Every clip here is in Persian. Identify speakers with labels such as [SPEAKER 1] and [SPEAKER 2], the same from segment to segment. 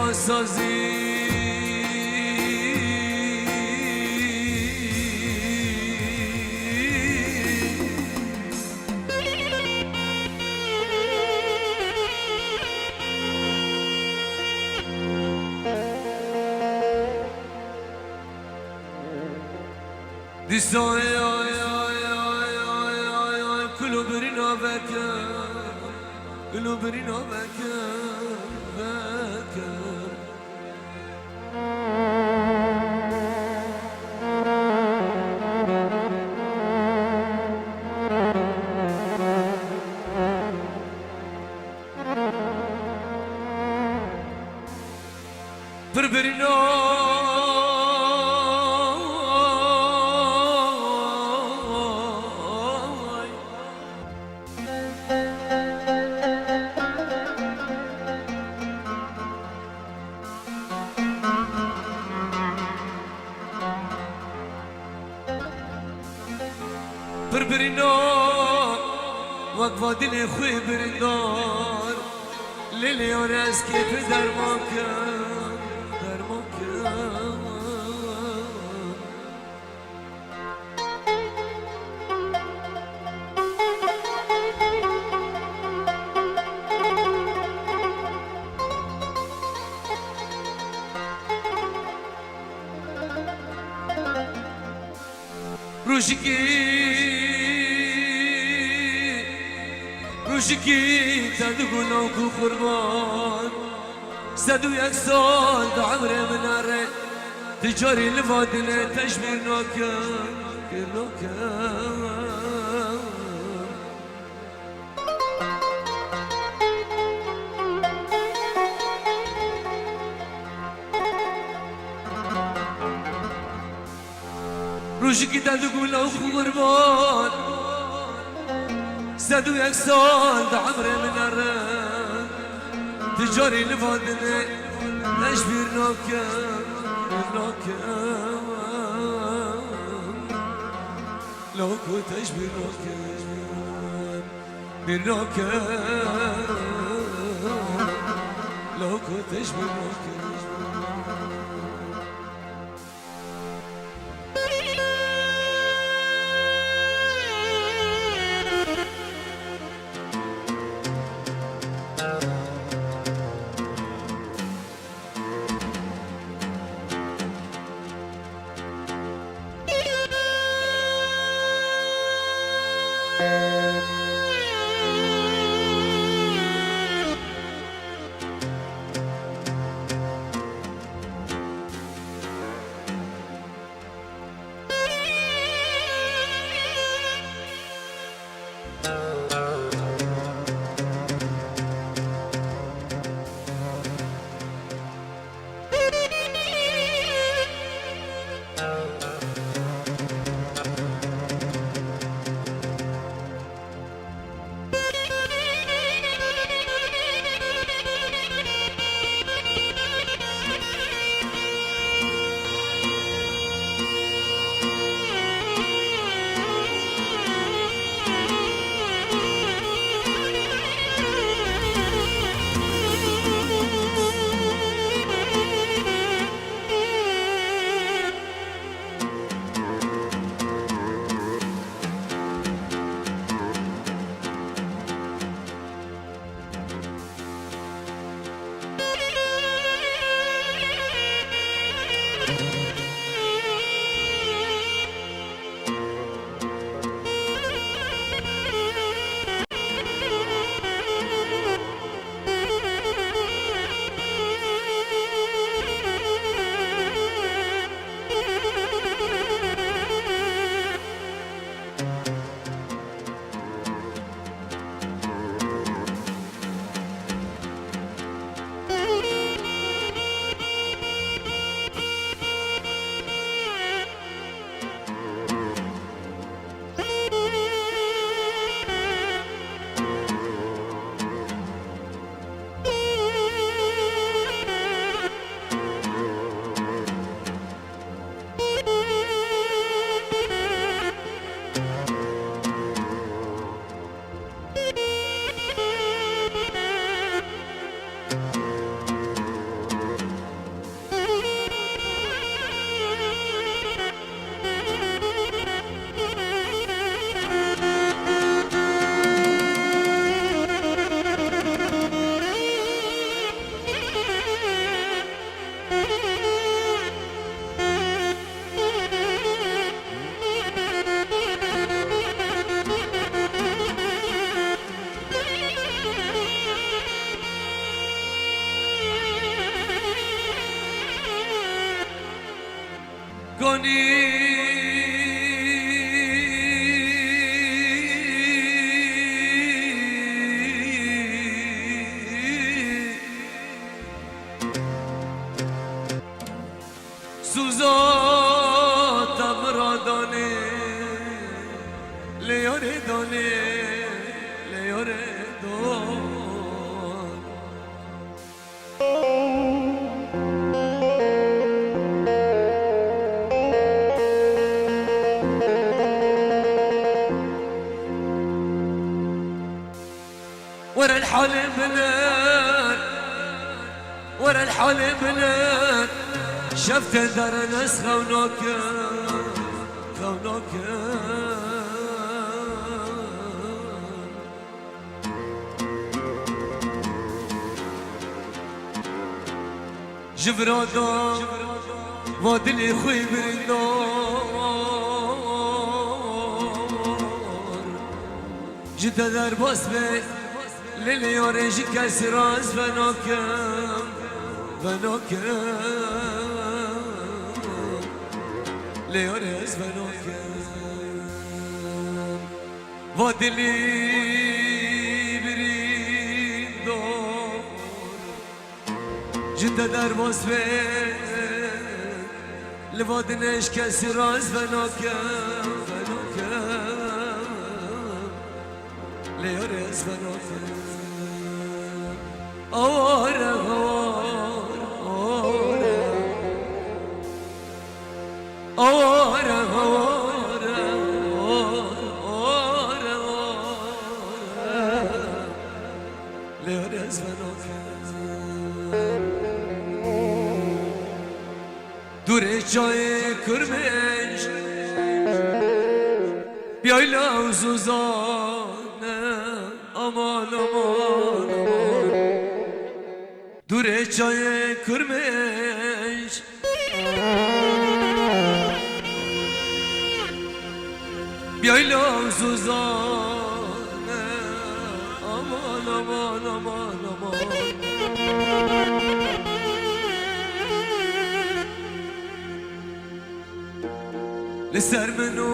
[SPEAKER 1] بازسازی دیسا کلو برینا بکر کلو برینا بکر پر برینا بربرينار وقفا دل خوي برندار ليلي وناس كيف درماك روشکی تدگونو کو قربان صد و یک سال دا عمر مناره تجاری لفادنه تشبیر ناکن روشکی تدگونو کو قربان صد و یک سال دا عمر مناره تجاری لفادنه تشبیر ناکن لاکو تشبیر ناکن لاکو تشبیر ناکن سوزات امرادانه لیاره دانه لیاره دان ورا الحالي بلاد ورا الحالي بلاد شفت دار ناس خونوك خونوك جبرادا وادلي خوي برندار جدا در باس بي للي يوريجي كسراز فنوكم فنوكم ليوريز فنوكم وادلي برندار جدا در باس بي لوادنش كسراز فنوكم فنوكم ليوريز فنوكم أورا أورا أورا أورا ليوريز فنوكم دوره جای کرمش بیایلا و زوزانه امان امان امان دوره جای کرمش بیایلا و زوزانه امان امان امان امان لسر منو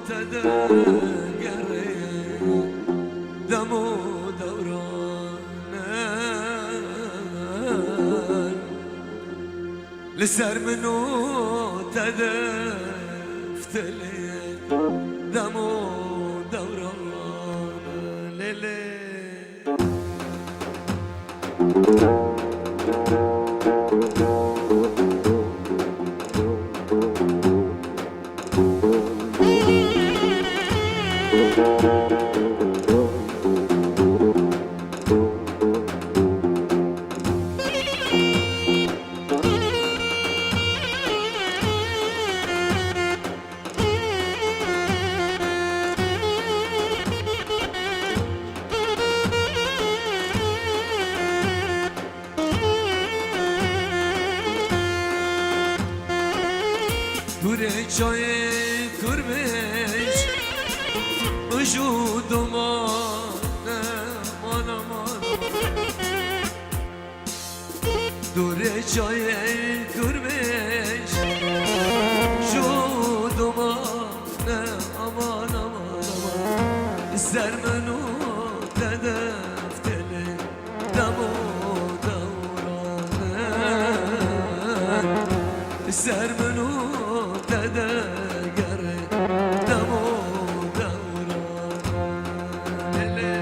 [SPEAKER 1] تدقري دمو دوران لسر منو تدفتلي دمو دوران ليلي دوره جای کرمش وجودم امان امان دوره جای کرمش وجودم امان امان امان سر منو تدفتله دمو دورانه سر منو تدقري دمو دوران ليلي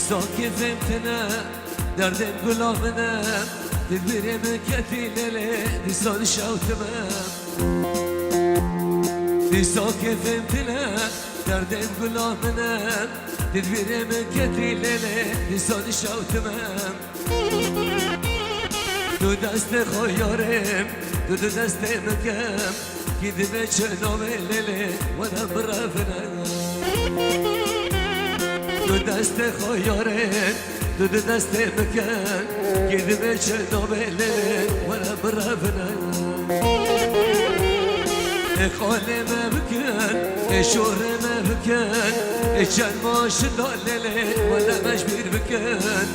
[SPEAKER 1] ساكن فهمتنا دردم قلامنا تدبيري من كتيلة دي صاد شوتمام دي ساكن فهمتنا دردم قلامنا تدبيري من كتيلة دي صاد شوتمام دو دست خيارم دو دست مكام كدمة شنام الليلة وانا برافنا دو دست خيارم دو دست مكان كدمة شنام الليلة وانا برافنا قال ما بكان شور ما بكان كان ما شنو الليلة ولا مشبير بكان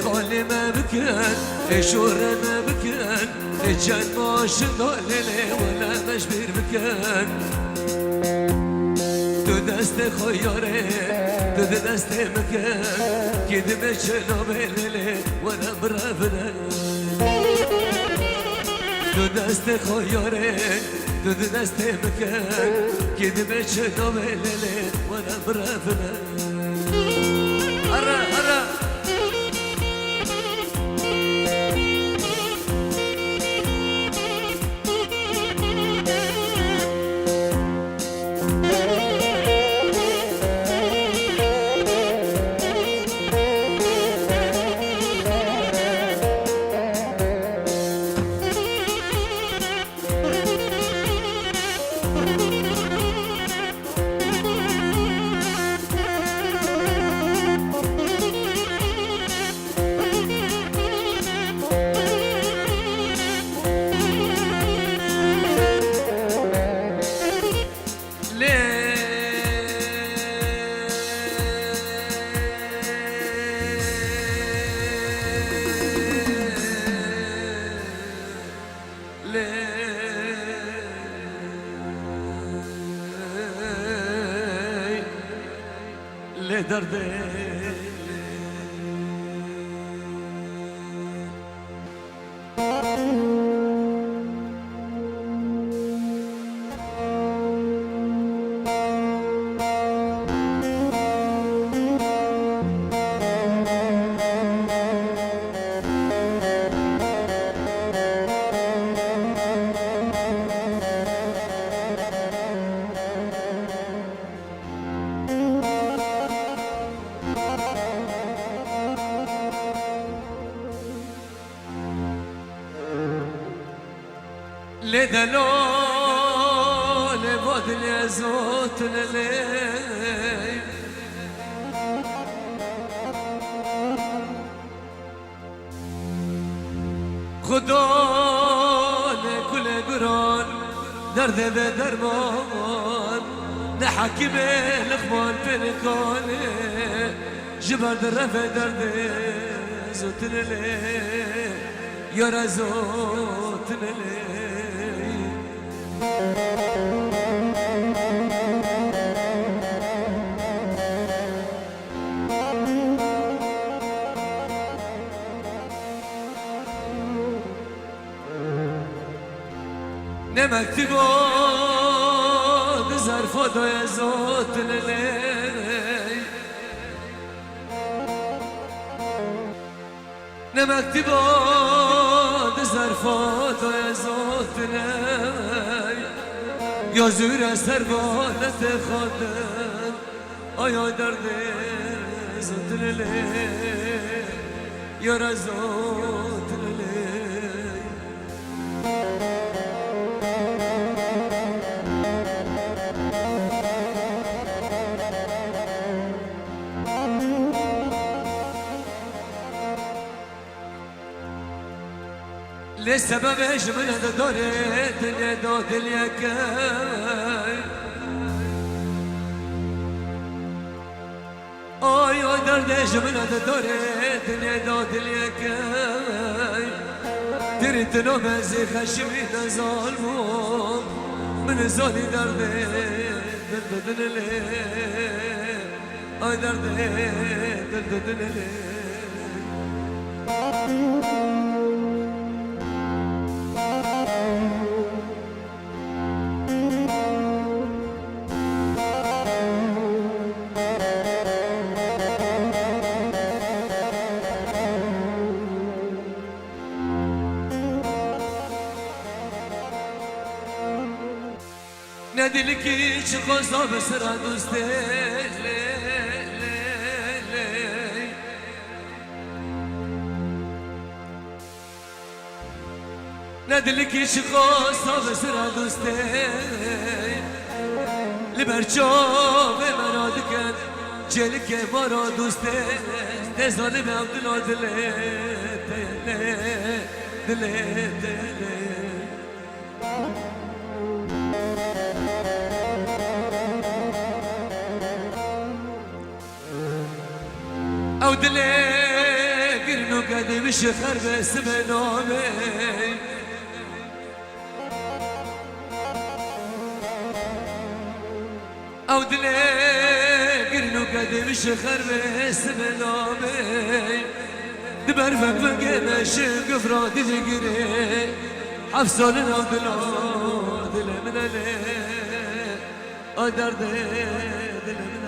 [SPEAKER 1] قال ما بكان شور ما بكان كان ما شنو الليلة ولا مشبير بكان دو دست خياره دو دست مكان كدمة شنو الليلة وانا برافنا دو دست خياره دو دست مكان كدمة شنو الليلة وانا برافنا هرا هرا دردي لدلو لبود اليزوت لليل خدا لكل قران درد بدرمان نحكي بالإخوان في الكون جبر درفة درد زوت لليل يا رزوت لليل نمكتبو بظرفو دو يزوت للي نمكتبو بظرفو دو يزوت للي يا زور سربانت خادم آیا درد زوت للي يا رزوت للي لسبب من هذا دوري دنيا دود اليكاي آي دردش من هذا دوري دنيا دود اليكاي تريد نومزي خشمي ظالمو من زوني دردي درد دنلي آي دردي درد دنلي ندلی که چه خواستا به سر دوسته ندلی که چه خواستا به سر دوسته لبرچاو مرا دکن جلی که بارا دوسته نزانه به عبدالله دله او دله گرنو قدی بشه خربه سبه نامه او دله گرنو قدی بشه خربه سبه نامه دبر فقفقه مشه قفرا دل گره حفصال او دله من اله درد دل من